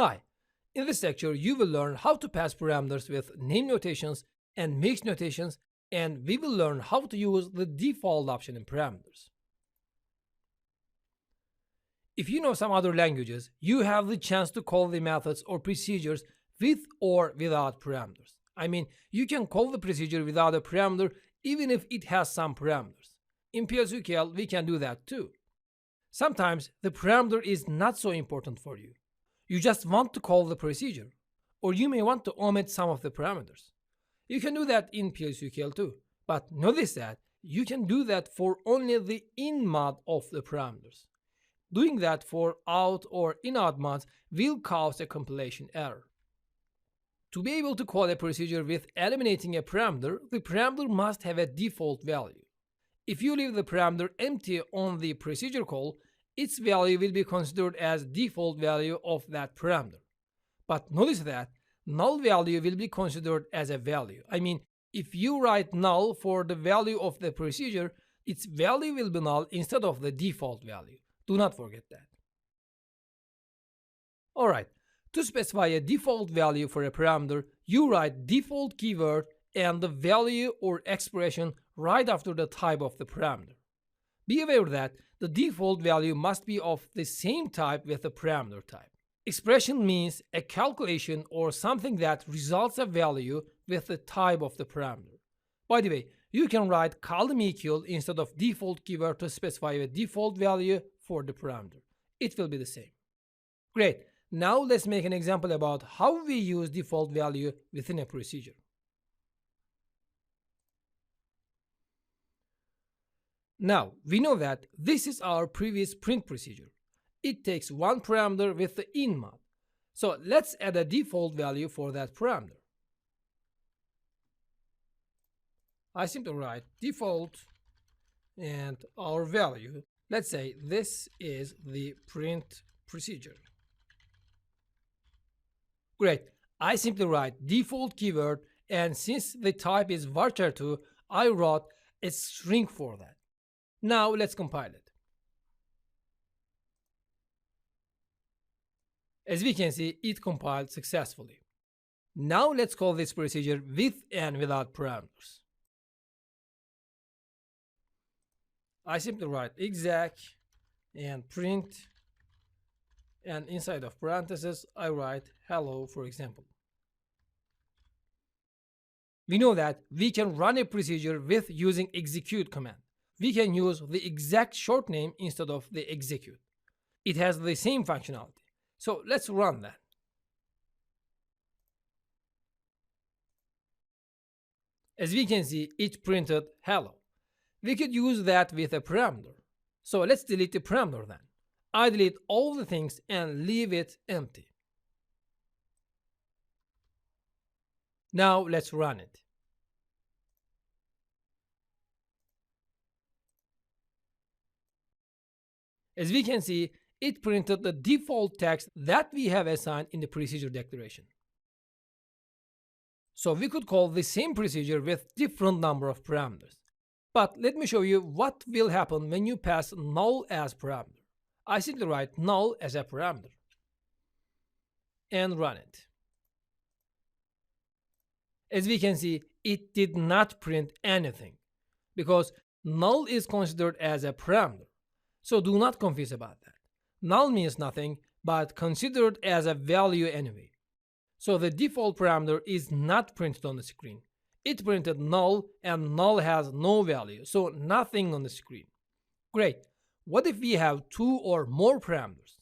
Hi, in this lecture you will learn how to pass parameters with name notations and mix notations, and we will learn how to use the default option in parameters. If you know some other languages, you have the chance to call the methods or procedures with or without parameters. I mean, you can call the procedure without a parameter even if it has some parameters. In plsql, we can do that too. Sometimes the parameter is not so important for you. You just want to call the procedure, or you may want to omit some of the parameters. You can do that in plsql too, but notice that you can do that for only the in mod of the parameters. Doing that for out or in-out mods will cause a compilation error. To be able to call a procedure with eliminating a parameter, the parameter must have a default value. If you leave the parameter empty on the procedure call, its value will be considered as default value of that parameter. But notice that null value will be considered as a value. I mean, if you write null for the value of the procedure, its value will be null instead of the default value. Do not forget that. Alright, to specify a default value for a parameter, you write default keyword and the value or expression right after the type of the parameter. Be aware that the default value must be of the same type with the parameter type. Expression means a calculation or something that results a value with the type of the parameter. By the way, you can write column equal instead of default keyword to specify a default value for the parameter. It will be the same. Great. Now let's make an example about how we use default value within a procedure. Now, we know that this is our previous print procedure. It takes one parameter with the in mod. So let's add a default value for that parameter. I simply write default and our value. Let's say this is the print procedure. Great. I simply write default keyword, and since the type is varchar2, I wrote a string for that. Now let's compile it. As we can see, it compiled successfully. Now let's call this procedure with and without parameters. I simply write exec and print, and inside of parentheses I write hello, for example. We know that we can run a procedure with using execute command. We can use the exact short name instead of the execute. It has the same functionality. So let's run that. As we can see, it printed hello. We could use that with a parameter. So let's delete the parameter then. I delete all the things and leave it empty. Now let's run it. As we can see, it printed the default text that we have assigned in the procedure declaration. So we could call the same procedure with different number of parameters. But let me show you what will happen when you pass null as parameter. I simply write null as a parameter and run it. As we can see, it did not print anything because null is considered as a parameter. So do not confuse about that. Null means nothing, but considered as a value anyway. So the default parameter is not printed on the screen. It printed null, and null has no value, so nothing on the screen. Great. What if we have two or more parameters?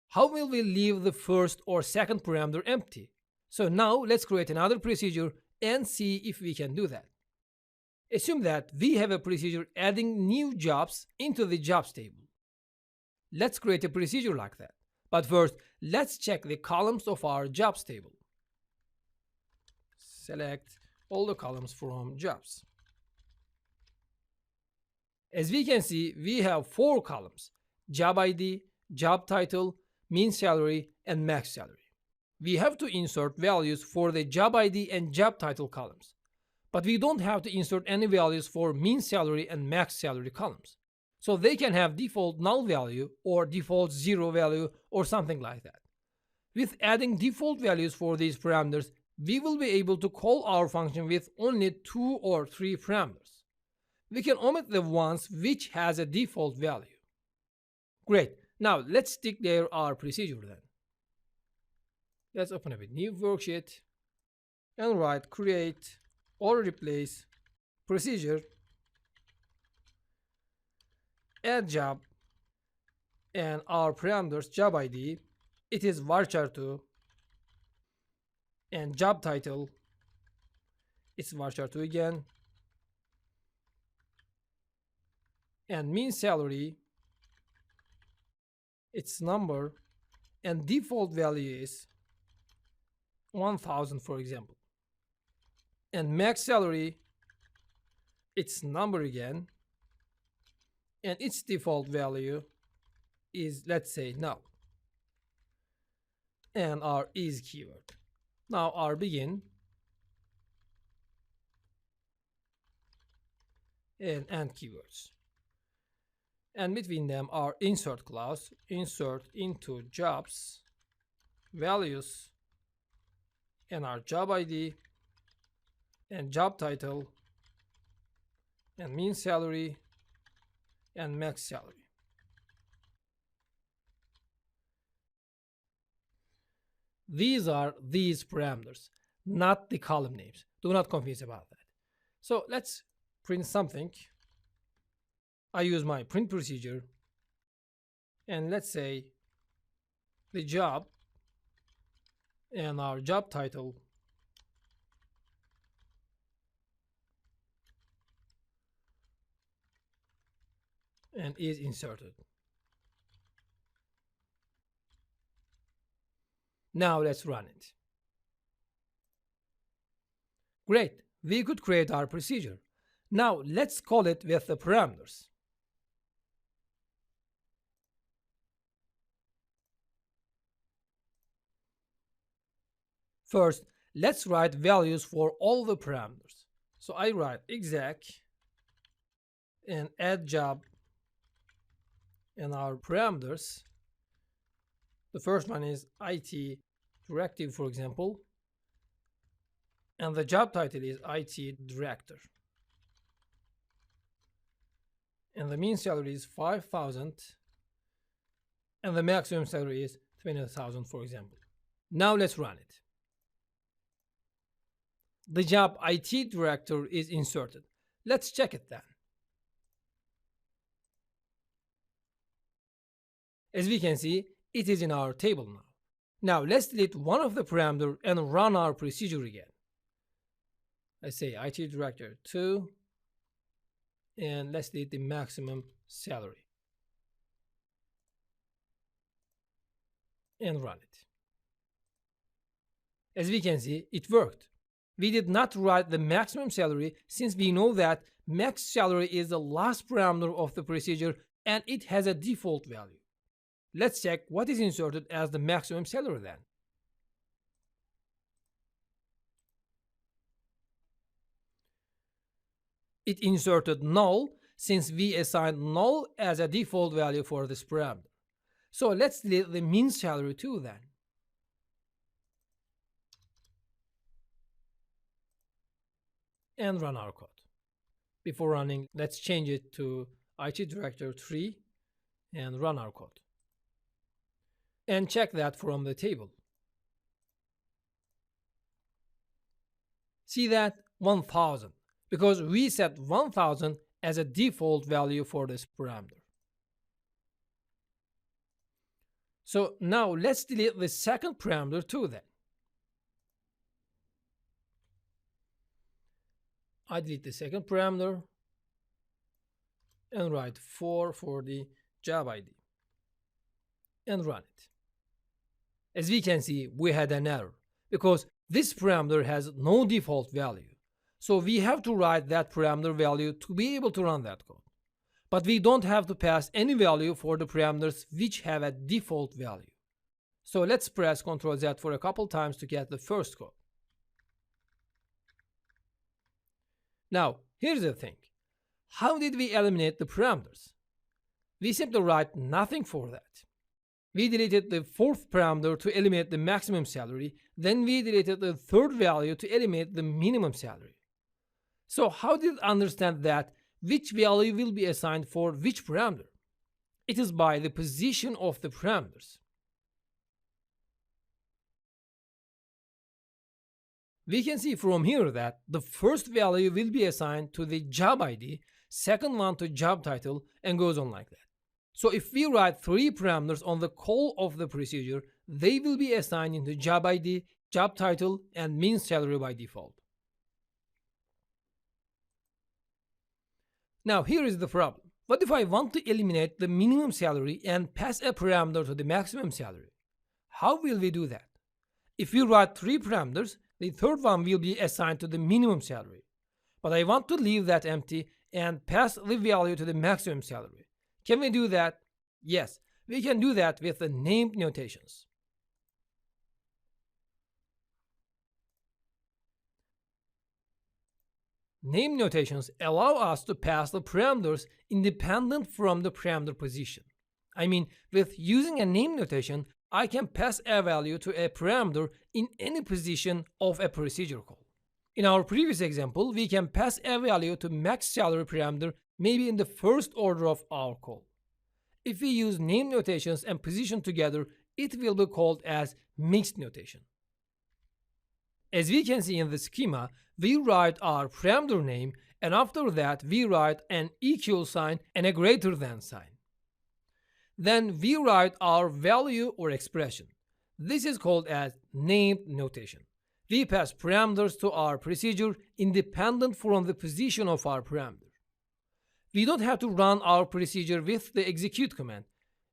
How will we leave the first or second parameter empty? So now let's create another procedure and see if we can do that. Assume that we have a procedure adding new jobs into the jobs table. Let's create a procedure like that. But first, let's check the columns of our jobs table. Select all the columns from jobs. As we can see, we have 4 columns: job ID, job title, mean salary, and max salary. We have to insert values for the job ID and job title columns, but we don't have to insert any values for mean salary and max salary columns. So they can have default null value or default 0 value or something like that. With adding default values for these parameters, we will be able to call our function with only 2 or 3 parameters. We can omit the ones which has a default value. Great. Now let's declare our procedure then. Let's open up a new worksheet and write create or replace procedure, add job, and our parameters job ID, it is varchar2, and job title, it's varchar2 again, and mean salary, its number, and default value is 1000 for example, and max salary, its number again, and its default value is, let's say, null, and our is keyword. Now our begin and end keywords, and between them our insert clause, insert into jobs values, and our job ID, and job title, and mean salary, and max salary. These are these parameters, not the column names. Do not confuse about that. So let's print something. I use my print procedure, and let's say the job and our job title and is inserted. Now let's run it. Great, we could create our procedure. Now let's call it with the parameters. First, let's write values for all the parameters. So I write exec and add job and our parameters. The first one is IT directive, for example, and the job title is IT director, and the mean salary is 5,000, and the maximum salary is 20,000, for example. Now let's run it. The job IT director is inserted. Let's check it then. As we can see, it is in our table now. Now let's delete one of the parameters and run our procedure again. Let's say IT director 2, and let's delete the maximum salary and run it. As we can see, it worked. We did not write the maximum salary since we know that max salary is the last parameter of the procedure and it has a default value. Let's check what is inserted as the maximum salary then. It inserted null since we assigned null as a default value for this parameter. So let's delete the mean salary too then. And run our code. Before running, let's change it to IT director 3 and run our code. And check that from the table. See that? 1000, because we set 1000 as a default value for this parameter. So now let's delete the second parameter too then. I delete the second parameter and write 4 for the job ID and run it. As we can see, we had an error because this parameter has no default value. So we have to write that parameter value to be able to run that code. But we don't have to pass any value for the parameters which have a default value. So let's press Ctrl Z for a couple times to get the first code. Now, here's the thing. How did we eliminate the parameters? We simply write nothing for that. We deleted the fourth parameter to eliminate the maximum salary. Then we deleted the third value to eliminate the minimum salary. So how did it understand that which value will be assigned for which parameter? It is by the position of the parameters. We can see from here that the first value will be assigned to the job ID, second one to job title, and goes on like that. So if we write three parameters on the call of the procedure, they will be assigned into job ID, job title, and mean salary by default. Now here is the problem. What if I want to eliminate the minimum salary and pass a parameter to the maximum salary? How will we do that? If we write three parameters, the third one will be assigned to the minimum salary. But I want to leave that empty and pass the value to the maximum salary. Can we do that? Yes, we can do that with the named notations. Name notations allow us to pass the parameters independent from the parameter position. I mean, with using a name notation, I can pass a value to a parameter in any position of a procedure call. In our previous example, we can pass a value to max salary parameter maybe in the first order of our call. If we use name notations and position together, it will be called as mixed notation. As we can see in the schema, we write our parameter name, and after that we write an equal sign and a greater than sign. Then we write our value or expression. This is called as named notation. We pass parameters to our procedure independent from the position of our parameter. We don't have to run our procedure with the execute command.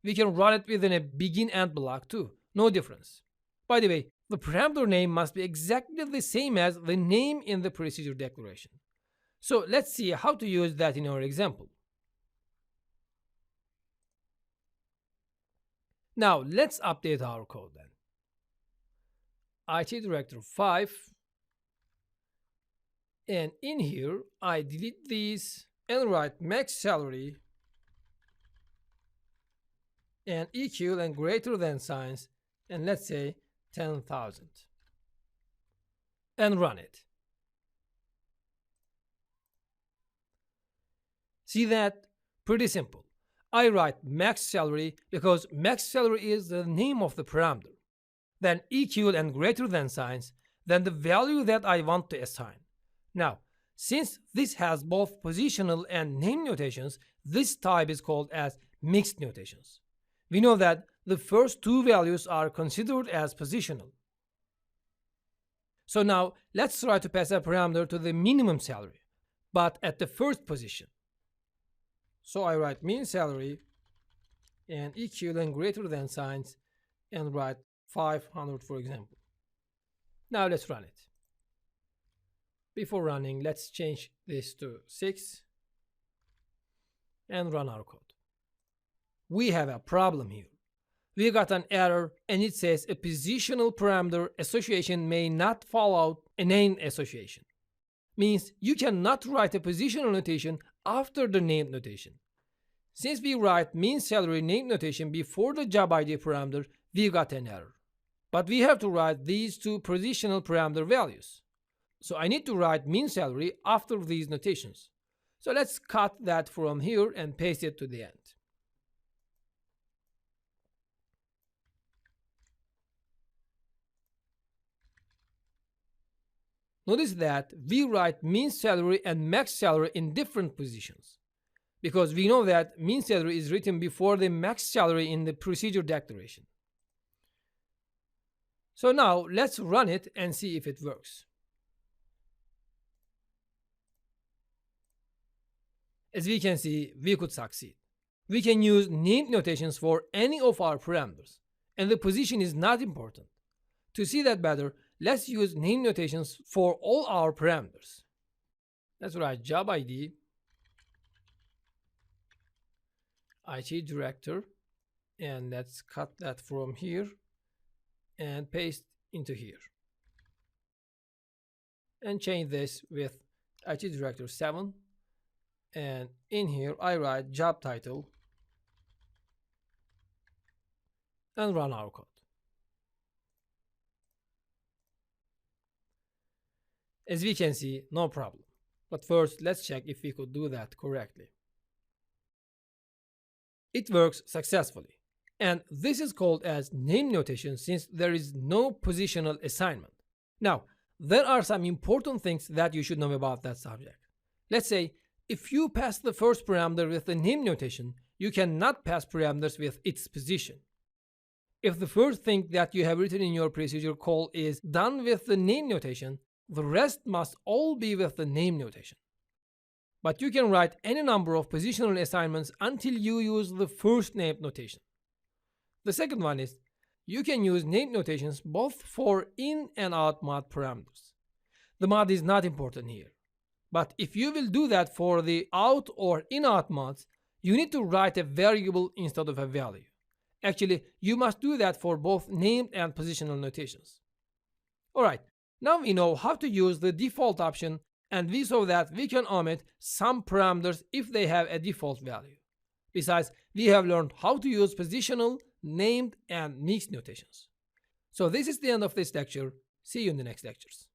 We can run it within a begin end block too. No difference. By the way, the parameter name must be exactly the same as the name in the procedure declaration. So let's see how to use that in our example. Now let's update our code then. IT director 5, and in here I delete these and write max salary and equal and greater than signs, and let's say 10,000, and run it. See that? Pretty simple. I write max salary because max salary is the name of the parameter, then equal and greater than signs, then the value that I want to assign. Now, since this has both positional and name notations, this type is called as mixed notations. We know that the first two values are considered as positional. So now let's try to pass a parameter to the minimum salary, but at the first position. So I write mean salary and equal and greater than signs and write 500 for example. Now let's run it. Before running, let's change this to 6 and run our code. We have a problem here. We got an error and it says a positional parameter association may not follow a name association. Means you cannot write a positional notation after the name notation. Since we write mean salary name notation before the job ID parameter, we got an error. But we have to write these two positional parameter values. So I need to write mean salary after these notations. So let's cut that from here and paste it to the end. Notice that we write mean salary and max salary in different positions, because we know that mean salary is written before the max salary in the procedure declaration. So now let's run it and see if it works. As we can see, we could succeed. We can use named notations for any of our parameters, and the position is not important. To see that better, let's use name notations for all our parameters. Let's write job ID, IT director, and let's cut that from here and paste into here. And change this with IT director 7. And in here I write job title and run our code. As we can see, no problem. But first, let's check if we could do that correctly. It works successfully. And this is called as name notation since there is no positional assignment. Now, there are some important things that you should know about that subject. Let's say, if you pass the first parameter with the name notation, you cannot pass parameters with its position. If the first thing that you have written in your procedure call is done with the name notation, the rest must all be with the name notation. But you can write any number of positional assignments until you use the first named notation. The second one is, you can use named notations both for in and out mod parameters. The mod is not important here. But if you will do that for the out or in-out mods, you need to write a variable instead of a value. Actually, you must do that for both named and positional notations. Alright, now we know how to use the default option, and we saw that we can omit some parameters if they have a default value. Besides, we have learned how to use positional, named, and mixed notations. So this is the end of this lecture. See you in the next lectures.